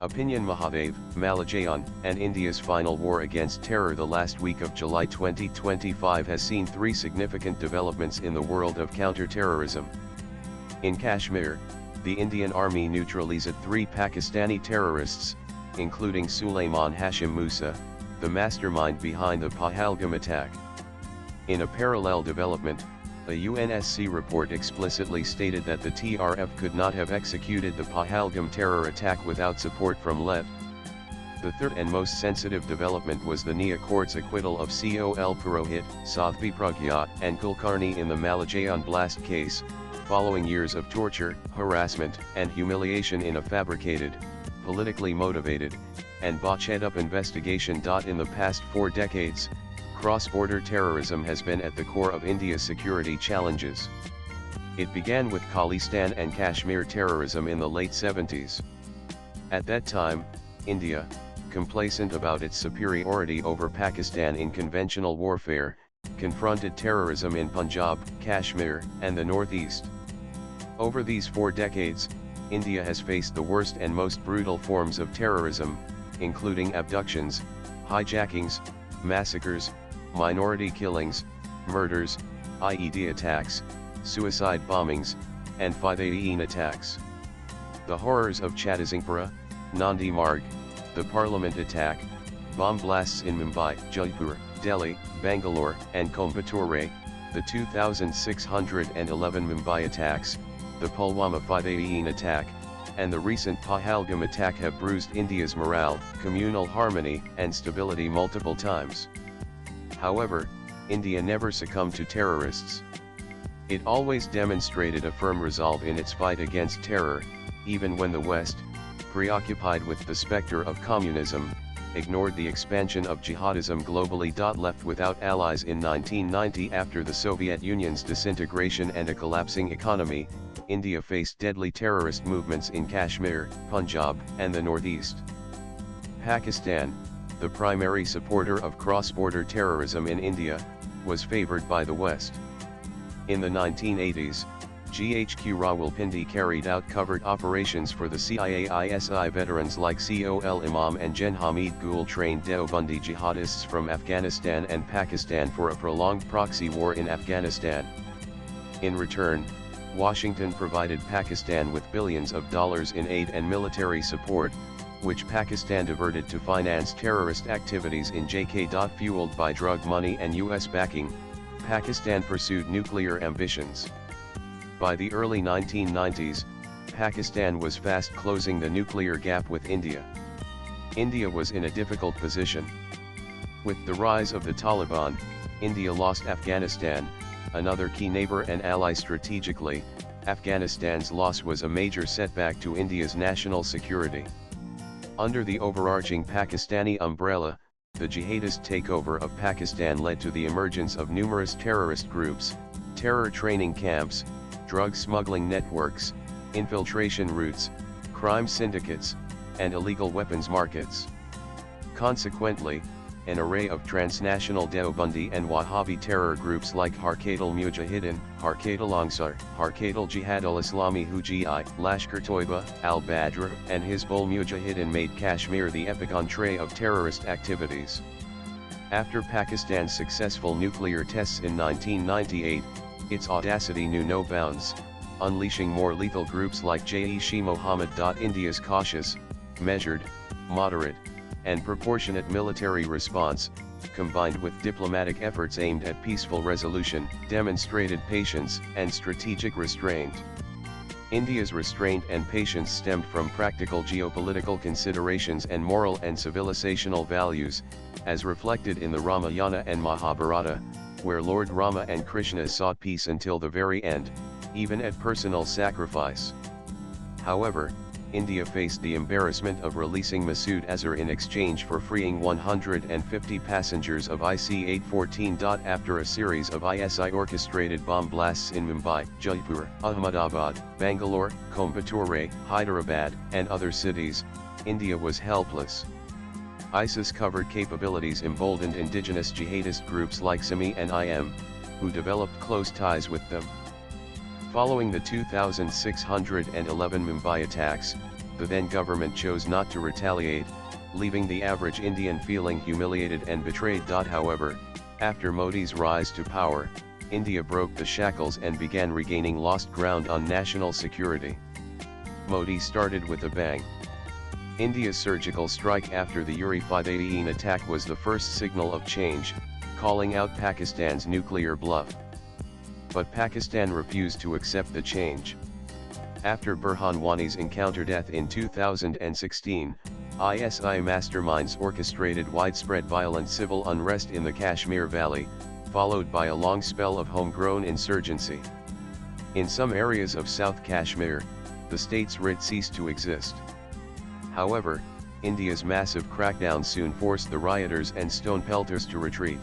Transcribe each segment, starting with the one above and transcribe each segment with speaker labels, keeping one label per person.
Speaker 1: Opinion Mahadev, Malegaon, and India's final war against terror. The last week of July 2025 has seen three significant developments in the world of counter-terrorism. In Kashmir, the Indian Army neutralized three Pakistani terrorists, including Sulaiman Hashim Musa, the mastermind behind the Pahalgam attack. In a parallel development, a UNSC report explicitly stated that the TRF could not have executed the Pahalgam terror attack without support from Lev. The third and most sensitive development was the NIA court's acquittal of Col Purohit, Sadhvi Pragya, and Kulkarni in the Malegaon blast case, following years of torture, harassment, and humiliation in a fabricated, politically motivated, and botched-up investigation. In the past 4 decades, cross-border terrorism has been at the core of India's security challenges. It began with Khalistan and Kashmir terrorism in the late 70s. At that time, India, complacent about its superiority over Pakistan in conventional warfare, confronted terrorism in Punjab, Kashmir, and the Northeast. Over these 4 decades, India has faced the worst and most brutal forms of terrorism, including abductions, hijackings, massacres, minority killings, murders, IED attacks, suicide bombings, and 5/18 attacks. The horrors of Chhattisgarh, Nandi Marg, the Parliament attack, bomb blasts in Mumbai, Jaipur, Delhi, Bangalore, and Coimbatore, the 2611 Mumbai attacks, the Pulwama 5/18 attack, and the recent Pahalgam attack have bruised India's morale, communal harmony, and stability multiple times. However, India never succumbed to terrorists. It always demonstrated a firm resolve in its fight against terror, even when the West, preoccupied with the specter of communism, ignored the expansion of jihadism globally. Left without allies in 1990 after the Soviet Union's disintegration and a collapsing economy, India faced deadly terrorist movements in Kashmir, Punjab, and the Northeast. Pakistan, the primary supporter of cross-border terrorism in India, was favored by the West. In the 1980s, GHQ Rawalpindi carried out covert operations for the CIA-ISI veterans like Col Imam and Gen Hamid Gul trained Deobandi jihadists from Afghanistan and Pakistan for a prolonged proxy war in Afghanistan. In return, Washington provided Pakistan with billions of dollars in aid and military support, which Pakistan diverted to finance terrorist activities in JK. Fueled by drug money and US backing, Pakistan pursued nuclear ambitions. By the early 1990s, Pakistan was fast closing the nuclear gap with India. India was in a difficult position. With the rise of the Taliban, India lost Afghanistan, another key neighbor and ally strategically. Afghanistan's loss was a major setback to India's national security. Under the overarching Pakistani umbrella, the jihadist takeover of Pakistan led to the emergence of numerous terrorist groups, terror training camps, drug smuggling networks, infiltration routes, crime syndicates, and illegal weapons markets. Consequently, an array of transnational Deobandi and Wahhabi terror groups like Harkat-ul-Mujahideen, Harkat-ul-Ansar, Harkat-ul-Jihad al-Islami Hujai, Lashkar-Toiba, al-Badr, and Hizbul Mujahideen made Kashmir the epicenter of terrorist activities. After Pakistan's successful nuclear tests in 1998, its audacity knew no bounds, unleashing more lethal groups like Jaish-e-Mohammed. India's cautious, measured, moderate, and proportionate military response, combined with diplomatic efforts aimed at peaceful resolution, demonstrated patience and strategic restraint. India's restraint and patience stemmed from practical geopolitical considerations and moral and civilizational values, as reflected in the Ramayana and Mahabharata, where Lord Rama and Krishna sought peace until the very end, even at personal sacrifice. However, India faced the embarrassment of releasing Masood Azhar in exchange for freeing 150 passengers of IC-814. After a series of ISI-orchestrated bomb blasts in Mumbai, Jaipur, Ahmedabad, Bangalore, Coimbatore, Hyderabad, and other cities, India was helpless. ISIS-covered capabilities emboldened indigenous jihadist groups like SIMI and IM, who developed close ties with them. Following the 2611 Mumbai attacks, the then government chose not to retaliate, leaving the average Indian feeling humiliated and betrayed. However, after Modi's rise to power, India broke the shackles and began regaining lost ground on national security. Modi started with a bang. India's surgical strike after the Uri 518 attack was the first signal of change, calling out Pakistan's nuclear bluff. But Pakistan refused to accept the change. After Burhan Wani's encounter death in 2016, ISI masterminds orchestrated widespread violent civil unrest in the Kashmir Valley, followed by a long spell of homegrown insurgency. In some areas of South Kashmir, the state's writ ceased to exist. However, India's massive crackdown soon forced the rioters and stone pelters to retreat.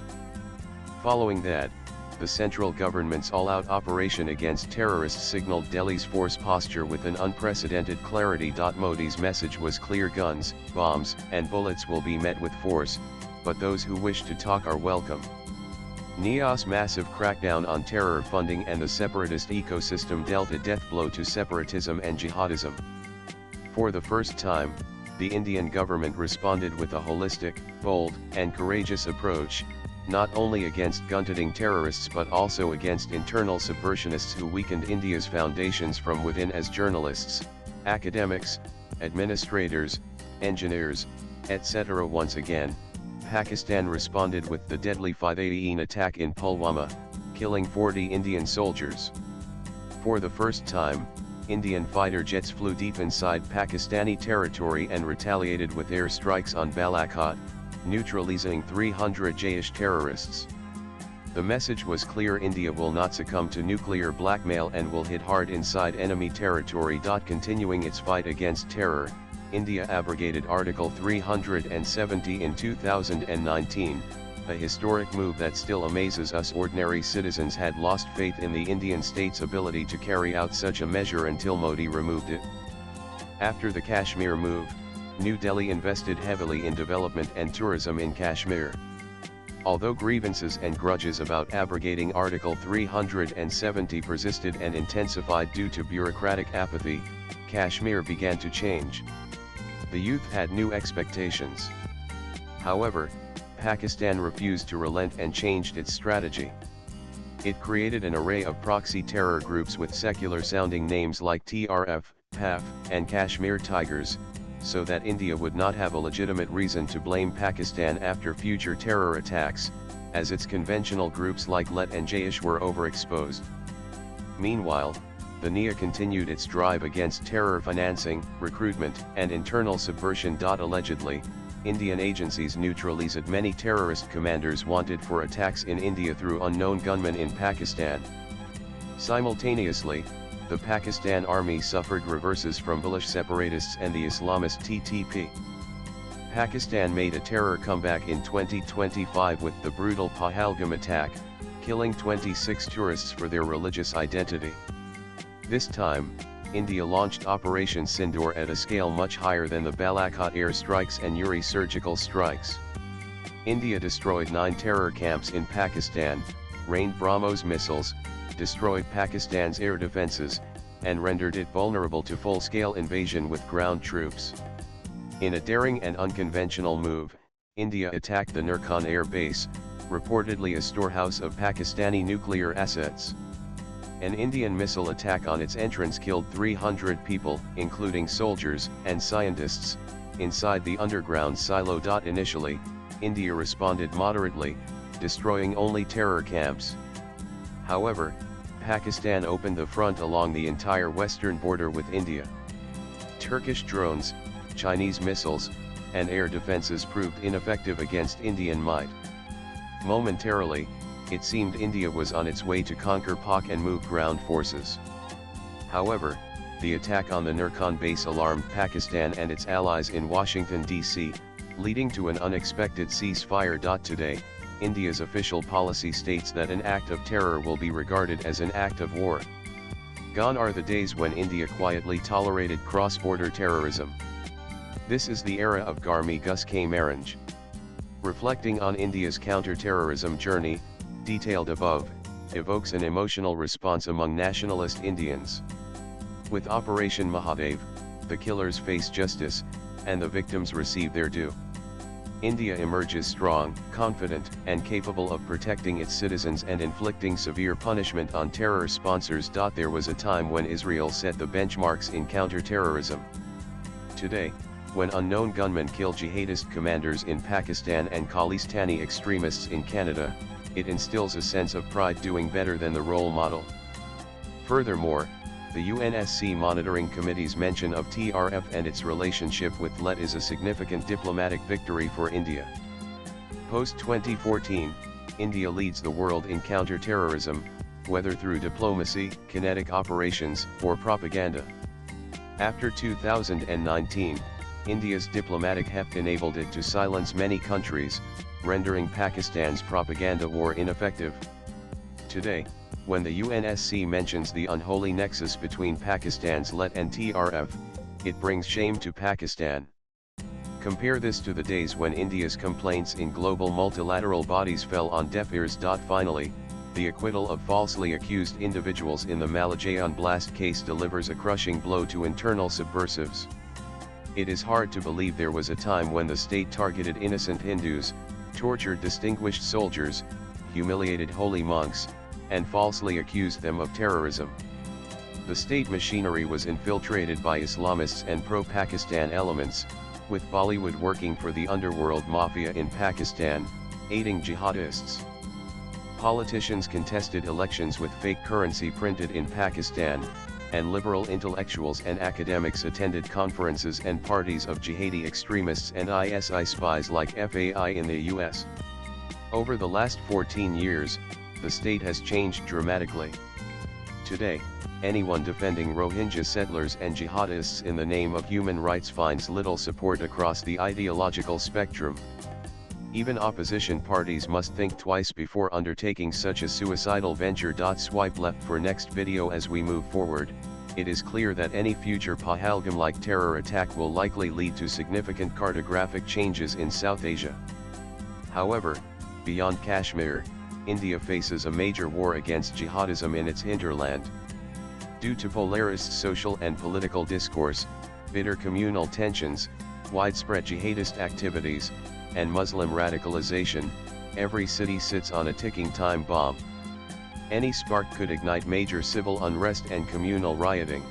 Speaker 1: Following that, the central government's all-out operation against terrorists signaled Delhi's force posture with an unprecedented clarity. Modi's message was clear: guns, bombs, and bullets will be met with force, but those who wish to talk are welcome. NIA's massive crackdown on terror funding and the separatist ecosystem dealt a death blow to separatism and jihadism. For the first time, the Indian government responded with a holistic, bold, and courageous approach, not only against gun-toting terrorists but also against internal subversionists who weakened India's foundations from within as journalists, academics, administrators, engineers, etc. Once again, Pakistan responded with the deadly 518 attack in Pulwama, killing 40 Indian soldiers. For the first time, Indian fighter jets flew deep inside Pakistani territory and retaliated with air strikes on Balakot, neutralizing 300 Jaish terrorists. The message was clear: India will not succumb to nuclear blackmail and will hit hard inside enemy territory. Continuing its fight against terror, India abrogated Article 370 in 2019, a historic move that still amazes us. Ordinary citizens had lost faith in the Indian state's ability to carry out such a measure until Modi removed it. After the Kashmir move, New Delhi invested heavily in development and tourism in Kashmir. Although grievances and grudges about abrogating Article 370 persisted and intensified due to bureaucratic apathy, Kashmir began to change. The youth had new expectations. However, Pakistan refused to relent and changed its strategy. It created an array of proxy terror groups with secular-sounding names like TRF, PAF, and Kashmir Tigers, so that India would not have a legitimate reason to blame Pakistan after future terror attacks, as its conventional groups like LET and Jaish were overexposed. Meanwhile, the NIA continued its drive against terror financing, recruitment, and internal subversion. Allegedly, Indian agencies neutralized many terrorist commanders wanted for attacks in India through unknown gunmen in Pakistan. Simultaneously, the Pakistan army suffered reverses from Baloch separatists and the Islamist TTP. Pakistan made a terror comeback in 2025 with the brutal Pahalgam attack, killing 26 tourists for their religious identity. This time, India launched Operation Sindoor at a scale much higher than the Balakot air strikes and Uri surgical strikes. India destroyed 9 terror camps in Pakistan, rained BrahMos missiles, destroyed Pakistan's air defenses, and rendered it vulnerable to full-scale invasion with ground troops. In a daring and unconventional move, India attacked the Nurkan air base, reportedly a storehouse of Pakistani nuclear assets. An Indian missile attack on its entrance killed 300 people, including soldiers and scientists, inside the underground silo. Initially, India responded moderately, destroying only terror camps. However, Pakistan opened the front along the entire western border with India. Turkish drones, Chinese missiles, and air defenses proved ineffective against Indian might. Momentarily, it seemed India was on its way to conquer Pak and move ground forces. However, the attack on the Nurkan base alarmed Pakistan and its allies in Washington, D.C., leading to an unexpected ceasefire. Today, India's official policy states that an act of terror will be regarded as an act of war. Gone are the days when India quietly tolerated cross-border terrorism. This is the era of Garmi Gus K. Marriage. Reflecting on India's counter-terrorism journey, detailed above, evokes an emotional response among nationalist Indians. With Operation Mahadev, the killers face justice, and the victims receive their due. India emerges strong, confident, and capable of protecting its citizens and inflicting severe punishment on terror sponsors. There was a time when Israel set the benchmarks in counter-terrorism. Today, when unknown gunmen kill jihadist commanders in Pakistan and Khalistani extremists in Canada, it instills a sense of pride doing better than the role model. Furthermore, the UNSC Monitoring Committee's mention of TRF and its relationship with LET is a significant diplomatic victory for India. Post-2014, India leads the world in counter-terrorism, whether through diplomacy, kinetic operations, or propaganda. After 2019, India's diplomatic heft enabled it to silence many countries, rendering Pakistan's propaganda war ineffective. Today, when the UNSC mentions the unholy nexus between Pakistan's LET and TRF, it brings shame to Pakistan. Compare this to the days when India's complaints in global multilateral bodies fell on deaf ears. Finally, the acquittal of falsely accused individuals in the Malegaon blast case delivers a crushing blow to internal subversives. It is hard to believe there was a time when the state targeted innocent Hindus, tortured distinguished soldiers, humiliated holy monks, and falsely accused them of terrorism. The state machinery was infiltrated by Islamists and pro-Pakistan elements, with Bollywood working for the underworld mafia in Pakistan, aiding jihadists. Politicians contested elections with fake currency printed in Pakistan, and liberal intellectuals and academics attended conferences and parties of jihadi extremists and ISI spies like FAI in the US. Over the last 14 years, the state has changed dramatically. Today, anyone defending Rohingya settlers and jihadists in the name of human rights finds little support across the ideological spectrum. Even opposition parties must think twice before undertaking such a suicidal venture. Swipe left for next video. As we move forward, it is clear that any future Pahalgam-like terror attack will likely lead to significant cartographic changes in South Asia. However, beyond Kashmir, India faces a major war against jihadism in its hinterland. Due to polarist social and political discourse, bitter communal tensions, widespread jihadist activities, and Muslim radicalization, every city sits on a ticking time bomb. Any spark could ignite major civil unrest and communal rioting.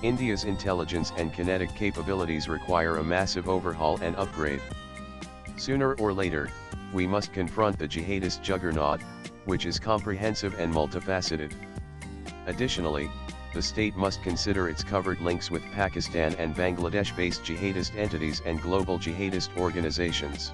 Speaker 1: India's intelligence and kinetic capabilities require a massive overhaul and upgrade. Sooner or later, we must confront the jihadist juggernaut, which is comprehensive and multifaceted. Additionally, the state must consider its covert links with Pakistan and Bangladesh-based jihadist entities and global jihadist organizations.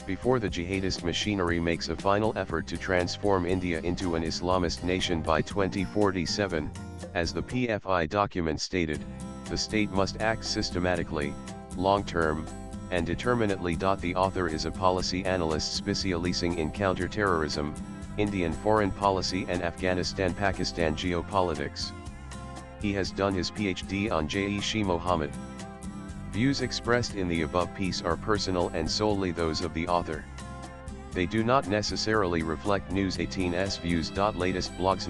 Speaker 1: Before the jihadist machinery makes a final effort to transform India into an Islamist nation by 2047, as the PFI document stated, the state must act systematically, long-term, and determinately. The author is a policy analyst specializing in counter-terrorism, Indian foreign policy and Afghanistan-Pakistan geopolitics. He has done his PhD on Jaish-e Mohammed. Views expressed in the above piece are personal and solely those of the author. They do not necessarily reflect News 18's views. Latest blogs.